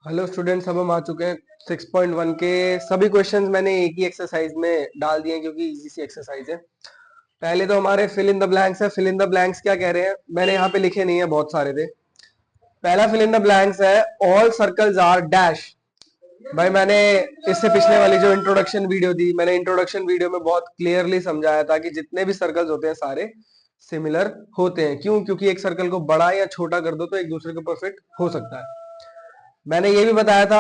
Hello students, अब हम आ चुके हैं 6.1 के सभी क्वेश्चंस मैंने एक ही एक्सरसाइज में डाल दिए हैं क्योंकि इजी सी एक्सरसाइज है। पहले तो हमारे फिल इन द ब्लैंक्स है। फिल इन द ब्लैंक्स क्या कह रहे हैं, मैंने यहाँ पे लिखे नहीं है, बहुत सारे थे। पहला फिल इन द ब्लैंक्स है ऑल सर्कल्स आर डैश। भाई मैंने इससे पिछले वाली जो इंट्रोडक्शन वीडियो थी, मैंने इंट्रोडक्शन वीडियो में बहुत क्लियरली समझाया था कि जितने भी सर्कल्स होते हैं सारे सिमिलर होते हैं। क्यों? क्योंकि एक सर्कल को बड़ा या छोटा कर दो तो एक दूसरे के ऊपर फिट हो सकता है। मैंने ये भी बताया था।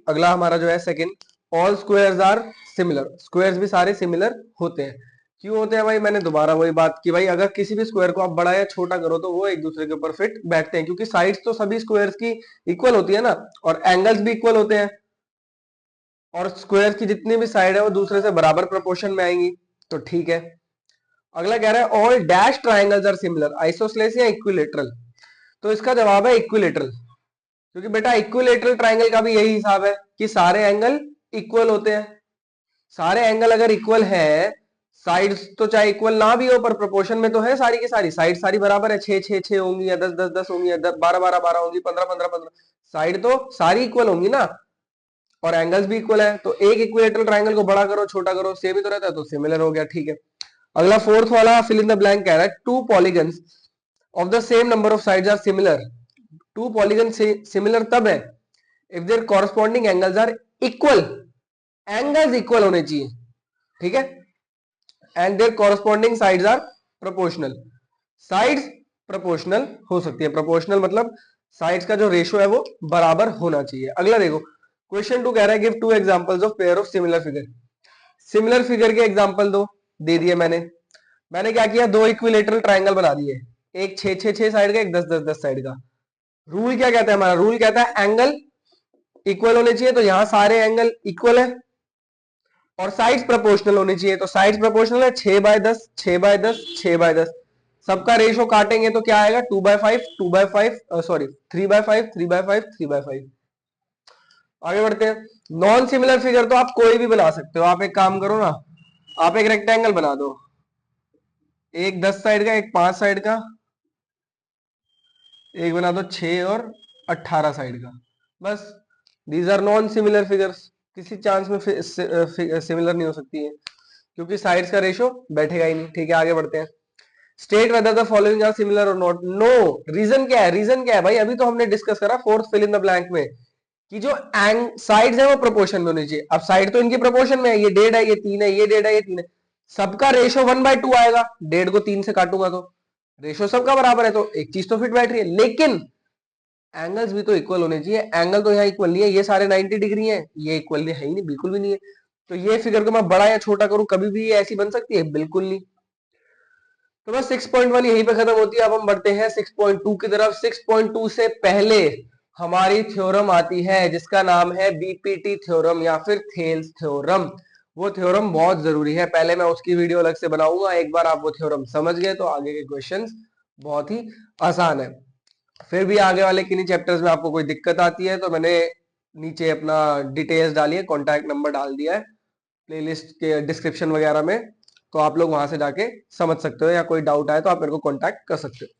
अगला हमारा जो है second, all squares are similar. Squares भी सारे सिमिलर होते हैं। क्यों होते हैं भाई? मैंने दोबारा वही बात की भाई, अगर किसी भी स्क्वायर को आप बड़ा या छोटा करो तो वो एक दूसरे के ऊपर फिट बैठते हैं, क्योंकि साइड्स तो सभी स्क्वायर्स की इक्वल होती है ना, और एंगल्स भी इक्वल होते हैं, और स्क्वायर की जितनी भी साइड है वो दूसरे से बराबर प्रोपोर्शन में आएंगी। तो ठीक है। अगला कह रहा है all dash triangles are similar, isosceles या इक्विलेटरल। तो इसका जवाब है इक्विलेटरल, क्योंकि बेटा इक्विलेटरल ट्राइंगल का भी यही हिसाब है कि सारे एंगल इक्वल होते हैं। सारे एंगल अगर इक्वल है, साइड्स तो चाहे इक्वल ना भी हो पर प्रोपोर्शन में तो है, सारी की सारी साइड सारी बराबर है। 6 6 6 होंगी, या 10 10 10 होंगी, या 12 12 12 होंगी, 15 15 15। साइड तो सारी इक्वल होंगी ना, और एंगल्स भी इक्वल है। तो एक इक्विलेटरल ट्राइंगल को बड़ा करो छोटा करो सेम ही तो रहता है, तो सिमिलर हो गया। ठीक है। अगला फोर्थ वाला फिल इन द ब्लैंक कह रहा है two polygons of the same number of sides are similar. Two polygon से सिमिलर तब है if their corresponding angles are equal. Angles equal होने चाहिए, ठीक है, and their corresponding sides are proportional. Sides proportional हो सकती है। प्रोपोर्शनल मतलब साइड्स का जो रेशो है वो बराबर होना चाहिए। अगला देखो, क्वेश्चन 2 कह रहा है give to examples of pair of similar figure. Similar figure के एग्जांपल दो, दे दिए मैंने। मैंने क्या किया, दो इक्विलेटरल ट्राइंगल बना दिए, एक 6 6 6 साइड का, एक 10 10 10 साइड का। रूल क्या कहता है हमारा? रूल कहता है एंगल इक्वल होने चाहिए, तो यहां सारे एंगल इक्वल है, और साइड्स प्रोपोर्शनल होनी चाहिए। तो साइड्स प्रोपोर्शनल है, 6/10 6/10 6/10। सबका रेशो काटेंगे तो क्या आएगा? 2/5 2/5, सॉरी 3/5 3/5 3/5। आगे बढ़ते हैं। नॉन सिमिलर फिगर तो आप कोई भी बना सकते हो। आप एक काम करो ना, आप एक रेक्टेंगल बना दो, एक 10 साइड का, एक 5 साइड का, एक बना दो 6 और 18 साइड का। बस, these are non similar figures. किसी चांस में सिमिलर नहीं हो सकती है, क्योंकि साइड्स का रेशो बैठेगा ही नहीं। ठीक है, आगे बढ़ते हैं। State whether the following are similar और नॉट। नो, रीजन क्या है? रीजन क्या है भाई? अभी तो हमने डिस्कस करा fourth fill in the blank में कि जो साइड्स है वो प्रोपोर्शन में होनी चाहिए। अब साइड तो इनकी प्रोपोर्शन में है, ये 1.5 है, ये 3 है, ये 1.5 है, ये 3 है। सबका रेशो 1/2 आएगा। 1.5 को 3 से काटूंगा तो रेशो सबका बराबर है, तो एक चीज तो फिट बैठ रही है। लेकिन एंगल्स भी तो इक्वल होने चाहिए। एंगल तो यहाँ इक्वल नहीं है, ये सारे 90 डिग्री हैं, ये इक्वल है ही नहीं, बिल्कुल भी नहीं है। तो ये फिगर को मैं बड़ा या छोटा करूं, कभी भी ये ऐसी बन सकती है? बिल्कुल नहीं। तो बस 6.1 यहीं पे खत्म होती है। अब हम बढ़ते हैं 6.2 की तरफ। 6.2 से पहले हमारी थ्योरम आती है जिसका नाम है बीपीटी थ्योरम या फिर थेल्स थ्योरम। वो थ्योरम बहुत जरूरी है, पहले मैं उसकी वीडियो अलग से बनाऊंगा। एक बार आप वो थ्योरम समझ गए तो आगे के क्वेश्चंस बहुत ही आसान है। फिर भी आगे वाले किन्हीं चैप्टर्स में आपको कोई दिक्कत आती है तो मैंने नीचे अपना डिटेल्स डाली है, कॉन्टैक्ट नंबर डाल दिया है प्लेलिस्ट के डिस्क्रिप्शन वगैरह में, तो आप लोग वहां से जाके समझ सकते हो, या कोई डाउट आए तो आप मेरे को कॉन्टैक्ट कर सकते हो।